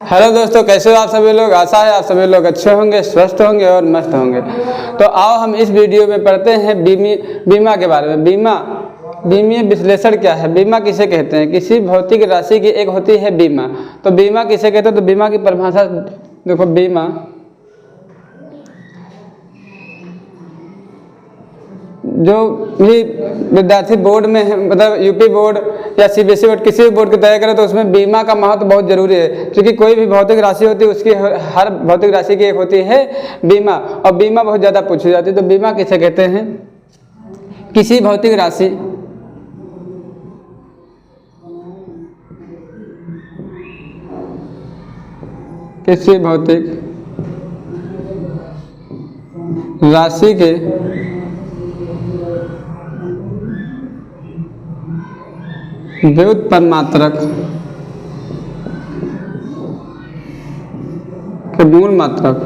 Hello दोस्तों, कैसे हो आप सभी लोग। आशा है आप सभी लोग अच्छे होंगे, स्वस्थ होंगे और मस्त होंगे। तो आओ हम इस वीडियो में पढ़ते हैं बीमा के बारे में। बीमीय विश्लेषण क्या है, बीमा किसे कहते हैं। किसी भौतिक राशि की एक होती है बीमा। तो बीमा किसे कहते हैं, तो बीमा की परिभाषा देखो। बीमा जो भी विद्यार्थी बोर्ड में है, मतलब यूपी बोर्ड या सीबीएसई बोर्ड, किसी भी बोर्ड की तैयारी करे तो उसमें बीमा का महत्व बहुत जरूरी है। क्योंकि कोई भी भौतिक राशि होती है, उसकी हर भौतिक राशि की एक होती है बीमा, और बीमा बहुत ज़्यादा पूछी जाती है। तो बीमा किसे कहते हैं, किसी भौतिक राशि राशि के व्युत्पन्न मात्रक के मूल मात्रक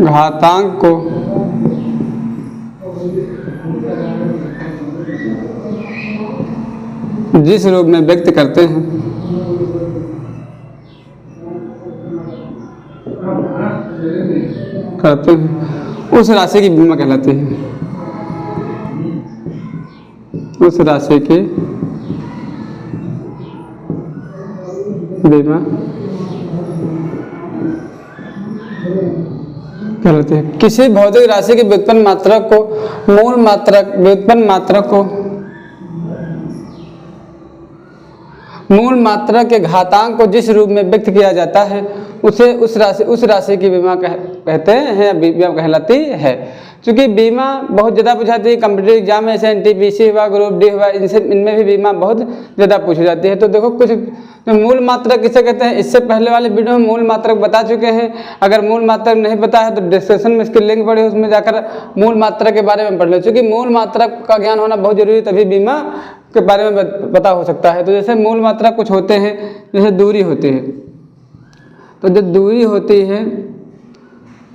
घातांक को जिस रूप में व्यक्त करते हैं उस राशि की बीमा कहलाती है। उस राशि की बीमा कहलाती है। किसी भौतिक राशि की व्युत्पन्न मात्रक को मूल मात्रक के घातांक को जिस रूप में व्यक्त किया जाता है उसे उस राशि की बीमा कहते हैं या बीमा कहलाती है। क्योंकि बीमा बहुत ज़्यादा पूछी जाती है कम्पिटिटिव एग्जाम में, जैसे एनटीपीसी हुआ, ग्रुप डी हुआ, इनमें भी बीमा बहुत ज़्यादा पूछी जाती है। तो देखो कुछ तो मूल मात्रक किसे कहते हैं, इससे पहले वाले वीडियो में मूल मात्रक बता चुके हैं। अगर मूल मात्रक नहीं पता है तो डिस्क्रिप्शन में इसकी लिंक पड़ी, उसमें जाकर मूल मात्रक के बारे में पढ़ लो। क्योंकि मूल मात्रक का ज्ञान होना बहुत जरूरी है, तभी बीमा के बारे में पता हो सकता है। तो जैसे मूल मात्रक कुछ होते हैं, जैसे दूरी होती है। तो जो दूरी होती है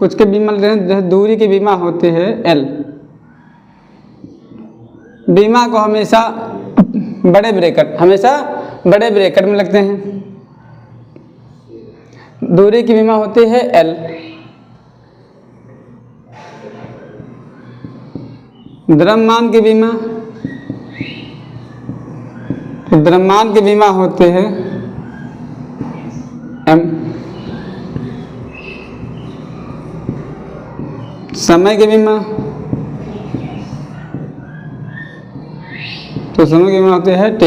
कुछ के बीमा, जैसे दूरी की बीमा होती है L। बीमा को हमेशा बड़े ब्रैकेट में लगते हैं। दूरी की बीमा होती है L। द्रव्यमान की बीमा होती है M। समय की बीमा होती है T।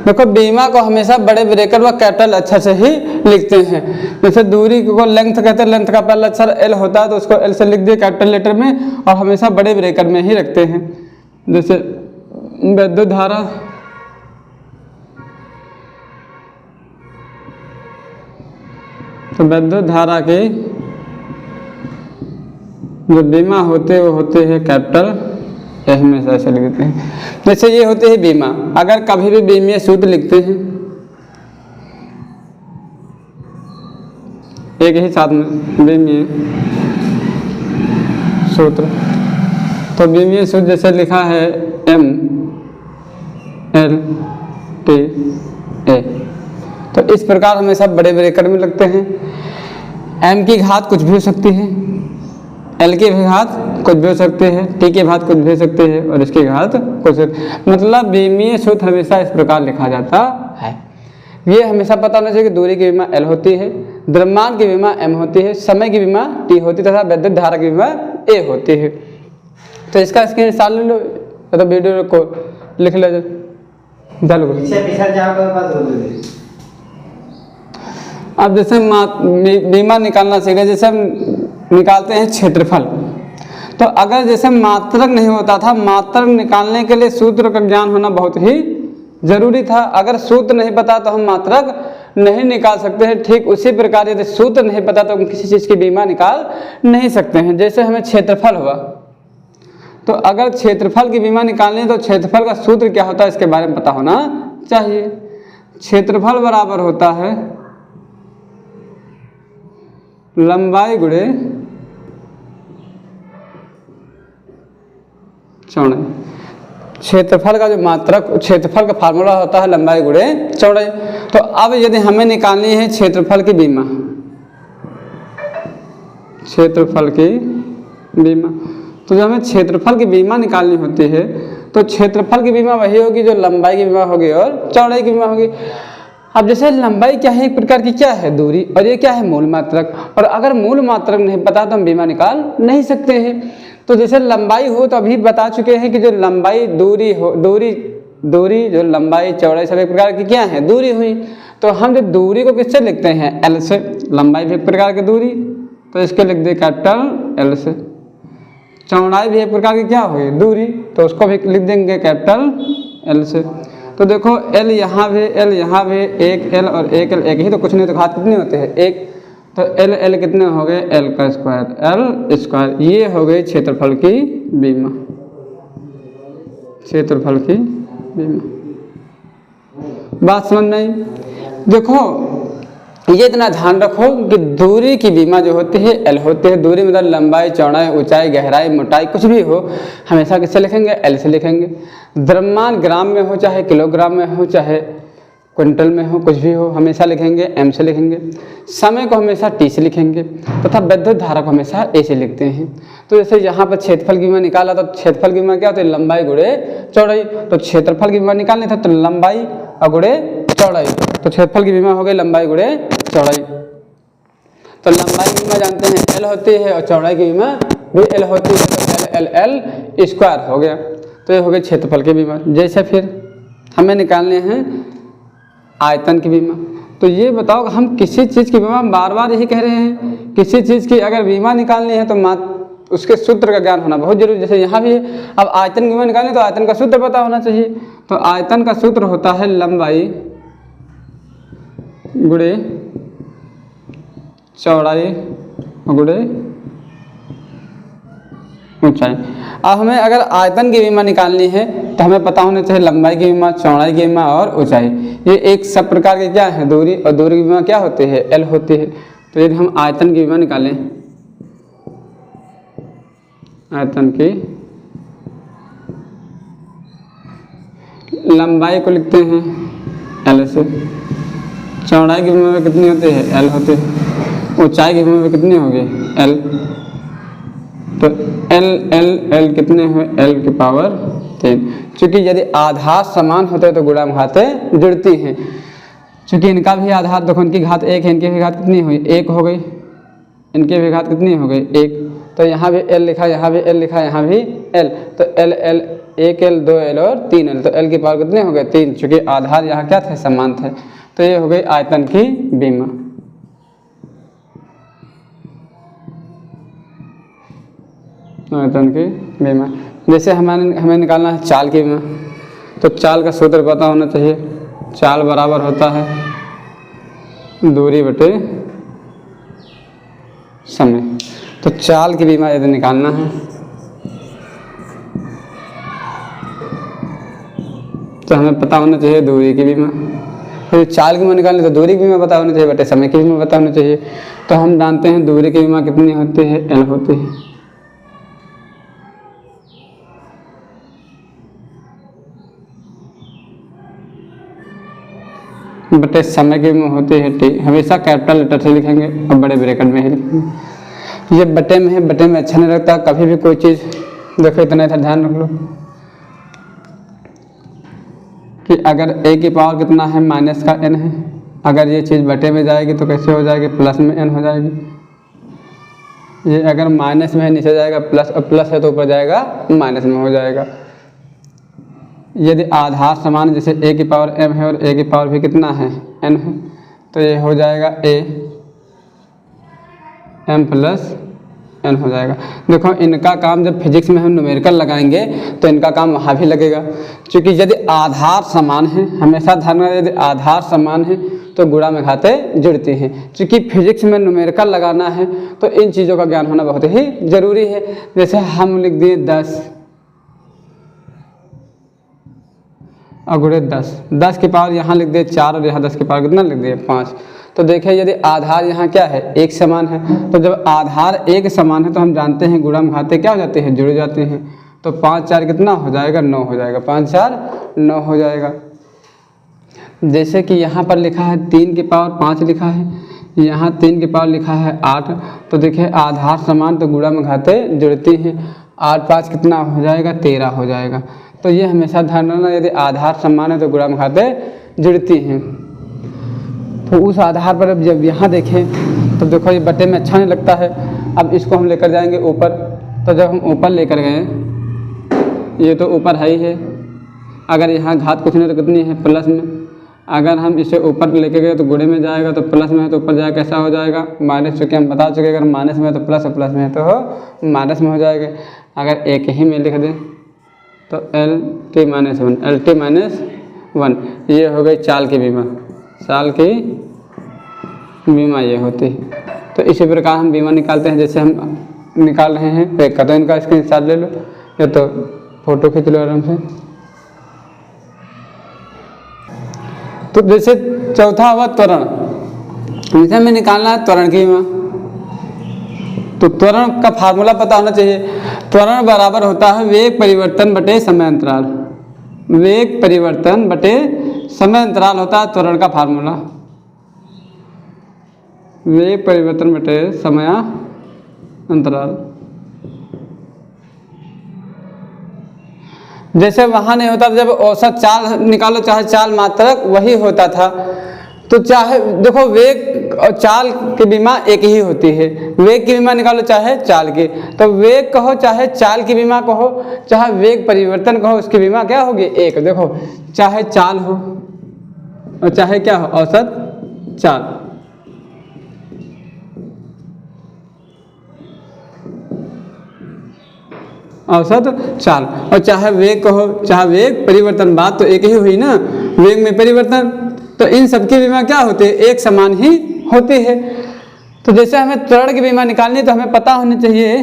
देखो बीमा को हमेशा बड़े ब्रैकेट व कैपिटल अक्षर से ही लिखते हैं। जैसे दूरी को लेंथ कहते हैं, लेंथ का पहला अक्षर L होता है तो उसको L से लिख दिए कैपिटल लेटर में, और हमेशा बड़े ब्रैकेट में ही रखते हैं। जैसे विद्युत धारा, तो विद्युत धारा की जो बीमा होते हैं वो होते हैं कैपिटल, ये हमेशा ऐसे लिख देते हैं। जैसे ये होते हैं बीमा। अगर कभी भी बीमीय सूत्र लिखते हैं एक ही साथ में, बीमीय सूत्र, तो बीमीय सूत्र जैसे लिखा है M L T A, तो इस प्रकार हमेशा बड़े ब्रैकेट में लगते हैं। M की घात कुछ भी हो सकती है, L की घात कुछ भी हो सकते हैं, T की घात कुछ भी हो सकते हैं, और इसकी घात कुछ, मतलब बीमीय सूत्र हमेशा इस प्रकार लिखा जाता है। ये हमेशा पता होना चाहिए कि दूरी की बीमा L होती है, द्रव्यमान की बीमा M होती है, समय की बीमा T होती है, तथा विद्युत धारा की बीमा A होती है। तो इसका स्क्रीनशॉट ले लो, तो वीडियो को लिख लो। अब जैसे बीमा निकालना सीख रहे, जैसे हम निकालते हैं क्षेत्रफल। तो अगर जैसे मात्रक नहीं होता था, मात्रक निकालने के लिए सूत्र का ज्ञान होना बहुत ही जरूरी था। अगर सूत्र नहीं पता तो हम मात्रक नहीं निकाल सकते हैं। ठीक उसी प्रकार यदि सूत्र नहीं पता तो हम किसी चीज़ की बीमा निकाल नहीं सकते हैं। जैसे हमें क्षेत्रफल हुआ, तो अगर क्षेत्रफल की बीमा निकालनी है तो क्षेत्रफल का सूत्र क्या होता है इसके बारे में पता होना चाहिए। क्षेत्रफल बराबर होता है लंबाई गुणे चौड़ाई। क्षेत्रफल का जो मात्रक, क्षेत्रफल का फार्मूला होता है लंबाई गुणे चौड़ाई। तो अब यदि हमें निकालनी है क्षेत्रफल की बीमा, क्षेत्रफल की बीमा, तो जब हमें क्षेत्रफल की बीमा निकालनी होती है तो क्षेत्रफल की बीमा वही होगी जो लंबाई की बीमा होगी और चौड़ाई की बीमा होगी। अब जैसे लंबाई क्या है, एक प्रकार की क्या है, दूरी, और ये क्या है, मूल मात्रक। और अगर मूल मात्रक नहीं पता तो हम बीमा निकाल नहीं सकते हैं। तो जैसे लंबाई हो तो अभी बता चुके हैं कि जो लंबाई दूरी हो, दूरी जो लंबाई चौड़ाई सब एक प्रकार की क्या है, दूरी हुई। तो हम जब दूरी को किससे लिखते हैं, एल से। लंबाई भी एक प्रकार की दूरी, तो इसके लिख दे कैपिटल एल से। चौड़ाई भी एक प्रकार की क्या हुई, दूरी, तो उसको भी लिख देंगे कैपिटल एल से। तो देखो एल यहाँ भी, एल यहाँ भी, एक एल और एक एल एक ही, तो कुछ नहीं तो घात कितने होते हैं, एक। तो एल एल कितने हो गए, एल का स्क्वायर, एल स्क्वायर। ये हो गई क्षेत्रफल की बीमा, क्षेत्रफल की बीमा। बात समझ में आई? देखो ये इतना ध्यान रखो कि दूरी की बीमा जो होती है एल होती है। दूरी मतलब लंबाई, चौड़ाई, ऊंचाई, गहराई, मोटाई, कुछ भी हो हमेशा किससे लिखेंगे, एल से लिखेंगे। द्रव्यमान ग्राम में हो, चाहे किलोग्राम में हो, चाहे क्विंटल में हो, कुछ भी हो हमेशा लिखेंगे एम से लिखेंगे। समय को हमेशा टी से लिखेंगे तथा विद्युत धारा को हमेशा ए से लिखते हैं। तो जैसे यहाँ पर क्षेत्रफल की बीमा निकाला तो क्षेत्रफल की बीमा क्या होती है, लंबाई गुणे चौड़ाई। तो क्षेत्रफल की बीमा निकालनी था तो लंबाई और गुणे चौड़ाई। तो क्षेत्रफल की बीमा हो गई लंबाई गुणे चौड़ाई। तो लंबाई की बीमा जानते हैं एल होती है और चौड़ाई की बीमा भी एल होती है, तो एल एल एल स्क्वायर हो गया। तो ये हो गई क्षेत्रफल की बीमा। जैसे फिर हमें निकालने हैं आयतन की बीमा। तो ये बताओ हम किसी चीज़ की बीमा, बार बार यही कह रहे हैं, किसी चीज़ की अगर बीमा निकालनी है तो उसके सूत्र का ज्ञान होना बहुत जरूरी। जैसे यहाँ भी है, अब आयतन की बीमा निकालनी तो आयतन का सूत्र पता होना चाहिए। तो आयतन का सूत्र होता है लंबाई गुणे चौड़ाई गुणे ऊंचाई। अब हमें अगर आयतन की बीमा निकालनी है तो हमें पता होना चाहिए लंबाई की बीमा, चौड़ाई की बीमा और ऊंचाई। ये एक सब प्रकार के क्या है, दूरी, और दूरी की बीमा क्या होती है, एल होती है। तो यदि हम आयतन की बीमा निकालें, आयतन की लंबाई को लिखते हैं एल से, चौड़ाई की बीमा में कितनी होती है, एल होती है, ऊंचाई की बीमा में कितनी होगी, एल। तो एल एल एल कितने हुए, एल की पावर 3। चूँकि यदि आधार समान होते तो गुणा में घातें जुड़ती हैं। चूँकि इनका भी आधार देखो, इनकी घात 1 है, इनकी भी घात कितनी हुई, 1 हो गई, इनकी भी घात कितनी हो गई, 1। तो यहाँ भी एल लिखा, यहाँ भी एल लिखा, यहाँ भी एल। तो एल एल, 1 एल, 2 एल और 3 एल। तो एल की पावर कितने हो गए, 3। चूँकि आधार यहाँ क्या थे, समान थे। तो ये हो गई आयतन की बीमा। आयतन की बीमा। जैसे हमें निकालना है चाल की बीमा, तो चाल का सूत्र पता होना चाहिए। चाल बराबर होता है दूरी बटे समय। तो चाल की बीमा यदि निकालना है तो हमें पता होना चाहिए दूरी की बीमा। फिर चाल की बीमा निकालनी तो दूरी की बीमा पता होना चाहिए बटे समय की बीमा पता होना चाहिए। तो हम जानते हैं दूरी की बीमा कितनी होती है, एल होती है। बटे समय की बीमा होती है टी। हमेशा कैपिटल लेटर से लिखेंगे और बड़े ब्रैकेट में ही लिखेंगे। ये बटे में है, बटे में अच्छा नहीं लगता। कभी भी कोई चीज़ देखो, इतना था ध्यान रख लो कि अगर a की पावर कितना है, माइनस का n है, अगर ये चीज़ बटे में जाएगी तो कैसे हो जाएगी, प्लस में n हो जाएगी। ये अगर माइनस में है नीचे जाएगा प्लस, और प्लस है तो ऊपर जाएगा माइनस में हो जाएगा। यदि आधार समान, जैसे a की पावर m है और a की पावर भी कितना है, n है, तो ये हो जाएगा a m प्लस n हो जाएगा। देखो इनका काम जब फिजिक्स में हम न्यूमेरिकल लगाएंगे तो इनका काम वहाँ भी लगेगा। क्योंकि यदि आधार समान है, हमेशा ध्यान रखना, यदि आधार समान है तो गुणा में घातें जुड़ती हैं। क्योंकि फिजिक्स में न्यूमेरिकल लगाना है तो इन चीज़ों का ज्ञान होना बहुत ही ज़रूरी है। जैसे हम लिख दिए 10 और गुणे 10 की पावर यहाँ लिख दिए 4 और यहाँ 10 की पावर कितना लिख दिए 5। तो देखिए यदि आधार यहाँ क्या है, एक समान है, तो जब आधार एक समान है तो हम जानते हैं गुणा में घातें क्या हो जाते हैं, जुड़ जाते हैं। तो 5 4 कितना हो जाएगा, 9 हो जाएगा, 5 4 9 हो जाएगा। जैसे कि यहाँ पर लिखा है 3 की पावर 5 लिखा है, यहाँ 3 की पावर लिखा है 8, तो देखिए आधार समान तो गुणा में घाते जुड़ती हैं, 8 5 कितना हो जाएगा, 13 हो जाएगा। तो ये हमेशा ध्यान रखना, यदि आधार समान है तो गुणा में घाते जुड़ती हैं। तो उस आधार पर अब जब यहाँ देखें तो देखो ये बटे में अच्छा नहीं लगता है। अब इसको हम लेकर जाएंगे ऊपर, तो जब हम ऊपर लेकर गए, ये तो ऊपर है ही है, अगर यहाँ घात कुछ नहीं तो कितनी है, प्लस में। अगर हम इसे ऊपर लेके गए तो गुणे में जाएगा, तो प्लस में है तो ऊपर जाएगा कैसा हो जाएगा, माइनस, चूँकि हम बता चुके अगर माइनस में है तो प्लस और प्लस में है तो माइनस में हो जाएगा। अगर एक ही में लिख दें तो LT - 1, LT - 1, ये हो गई चाल की बीमा, चाल की बीमा ये होती है। तो इसी प्रकार हम बीमा निकालते हैं, जैसे हम निकाल रहे हैं एक का, तो इनका स्क्रीनशॉट ले लो या तो फोटो खींच लो आराम से। तो जैसे चौथा हुआ त्वरण, इसे हमें निकालना है त्वरण की बीमा। तो त्वरण का फार्मूला पता होना चाहिए। त्वरण बराबर होता है वेग परिवर्तन बटे समय अंतराल, वेग परिवर्तन बटे समय अंतराल होता है त्वरण का फार्मूला, वेग परिवर्तन बटे समय अंतराल। जैसे वहाँ नहीं होता था, जब औसत चाल निकालो चाहे चाल मात्रक वही होता था, तो चाहे देखो वेग और चाल की बीमा एक ही होती है, वेग की बीमा निकालो चाहे चाल की, तो वेग कहो चाहे चाल की बीमा कहो चाहे वेग परिवर्तन कहो, उसकी बीमा क्या होगी, एक। देखो चाहे चाल हो और चाहे क्या हो, औसत चाल। औसत चाल, और चाहे वेग कहो चाहे वेग परिवर्तन, बात तो एक ही हुई ना, वेग में परिवर्तन, तो इन सबकी बीमा क्या होती है, एक समान ही होती है। तो जैसे हमें त्वरण की बीमा निकालनी है तो हमें पता होनी चाहिए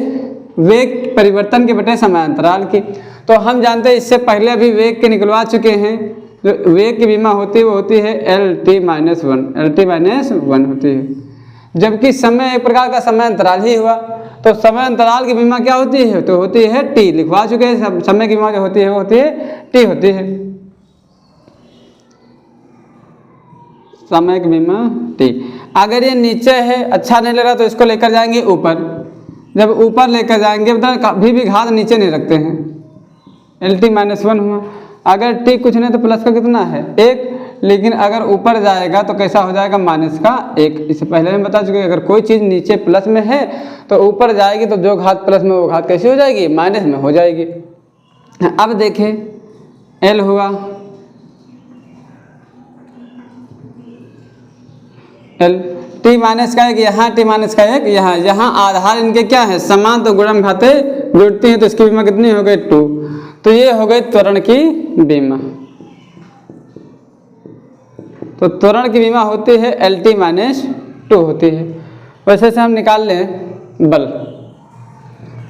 वेग परिवर्तन के बटे समय अंतराल की। तो हम जानते हैं इससे पहले अभी वेग के निकलवा चुके हैं, जो वेग की बीमा होती है वो होती है LT - 1, LT - 1 होती है, जबकि समय एक प्रकार का समय अंतराल ही हुआ। तो समय अंतराल की बीमा क्या होती है, तो होती है T, लिखवा चुके हैं, समय की बीमा जो होती है वो होती है T होती है, समय की बीमा T। अगर ये नीचे है अच्छा नहीं लग रहा तो इसको लेकर जाएंगे ऊपर, जब ऊपर लेकर जाएंगे मतलब कभी भी घात नीचे नहीं रखते हैं, LT - 1 हुआ। अगर T कुछ नहीं तो प्लस का कितना है, 1, लेकिन अगर ऊपर जाएगा तो कैसा हो जाएगा, माइनस का 1। इससे पहले हम बता चुके हैं अगर कोई चीज़ नीचे प्लस में है तो ऊपर जाएगी तो जो घात प्लस में वो घात कैसी हो जाएगी, माइनस में हो जाएगी। अब देखें L हुआ, L T माइनस का 1 यहाँ, T माइनस का 1 यहाँ, यहाँ आधार इनके क्या है, समान, तो गुणन घाते जुड़ती हैं, तो इसकी बीमा कितनी हो गई, 2। तो ये हो गई त्वरण की बीमा। तो त्वरण की बीमा होती है LT - 2 होती है। वैसे से हम निकाल लें बल,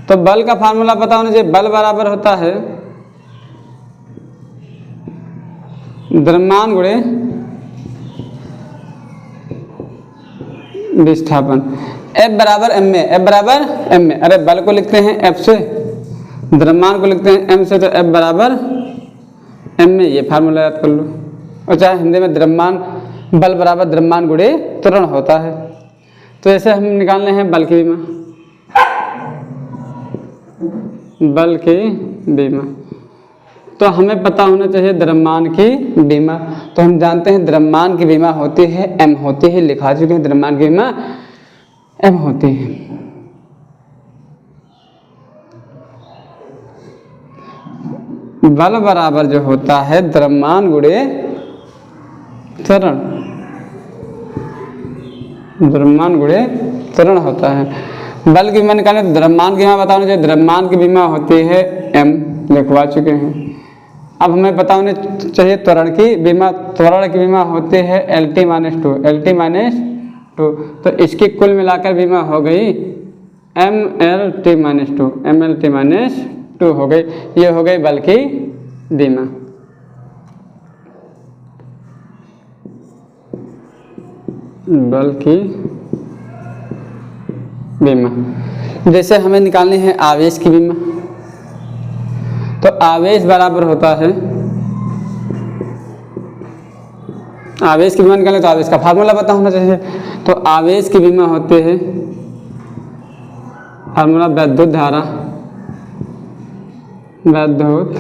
तो बल का फार्मूला पता होना चाहिए, बल बराबर होता है द्रव्यमान गुणे विस्थापन, F बराबर m में, F बराबर m में। अरे बल को लिखते हैं F से, द्रव्यमान को लिखते हैं m से, तो F बराबर m में, ये फार्मूला याद कर लो। और चाहे हिंदी में द्रव्यमान, बल बराबर द्रव्यमान गुणे त्वरण होता है। तो ऐसे हम निकालने हैं बल की बीमा, बल की बीमा। तो हमें पता होना चाहिए द्रव्यमान की बीमा, तो हम जानते हैं द्रव्यमान की बीमा होती है M होती है, लिखा चुके हैं द्रव्यमान की बीमा M होती है। बल बराबर जो होता है द्रव्यमान गुणे त्वरण, द्रव्यमान गुणे त्वरण होता है। बल की बीमा निकालें तो द्रव्यमान की बीमा बताना चाहिए, द्रव्यमान की बीमा होती है M, लिखवा चुके हैं। अब हमें पता होने चाहिए त्वरण की बीमा, त्वरण की बीमा होती है LT - 2, LT - 2, तो इसकी कुल मिलाकर बीमा हो गई MLT - 2, MLT - 2 हो गई। ये हो गई बल की बीमा। बल की बीमा। जैसे हमें निकालनी है आवेश की बीमा, तो आवेश बराबर होता है, आवेश की बीमा निकालें तो आवेश का फार्मूला पता होना चाहिए। तो आवेश की बीमा होते हैं फार्मूला वैद्युत धारा, वैद्युत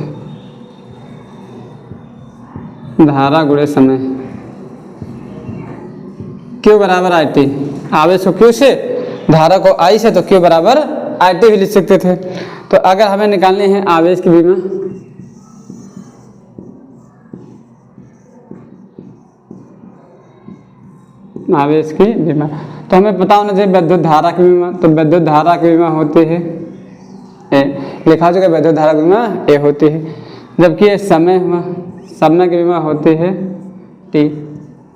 धारा गुणे समय, Q बराबर आई टी। आवेश को Q से, धारा को I से, तो Q बराबर आई टी भी लिख सकते थे। तो अगर हमें निकालनी है आवेश की बीमा, आवेश की बीमा, तो हमें पता होना चाहिए वैद्युत धारा की बीमा। तो वैद्युत धारा की बीमा होती है ए, लिखा हो चुका है वैद्युत धारा की बीमा ए होती है, जबकि ये समय हुआ, समय की बीमा होती है टी।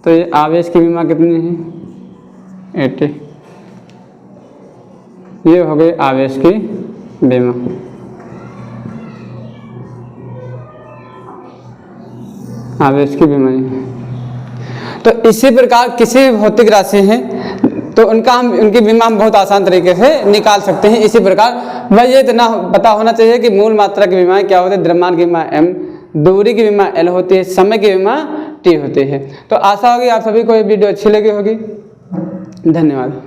तो ये आवेश की बीमा कितनी है 80। ये हो गई आवेश की बीमा। आवेश की बीमा। तो इसी प्रकार किसी भी भौतिक राशि हैं तो उनकी बीमा हम बहुत आसान तरीके से निकाल सकते हैं। इसी प्रकार बस ये इतना पता होना चाहिए कि मूल मात्रा की बीमा क्या होती है, द्रव्यमान की बीमा m, दूरी की बीमा l होती है, समय की बीमा t होती है। तो आशा होगी आप सभी को ये वीडियो अच्छी लगी होगी। धन्यवाद।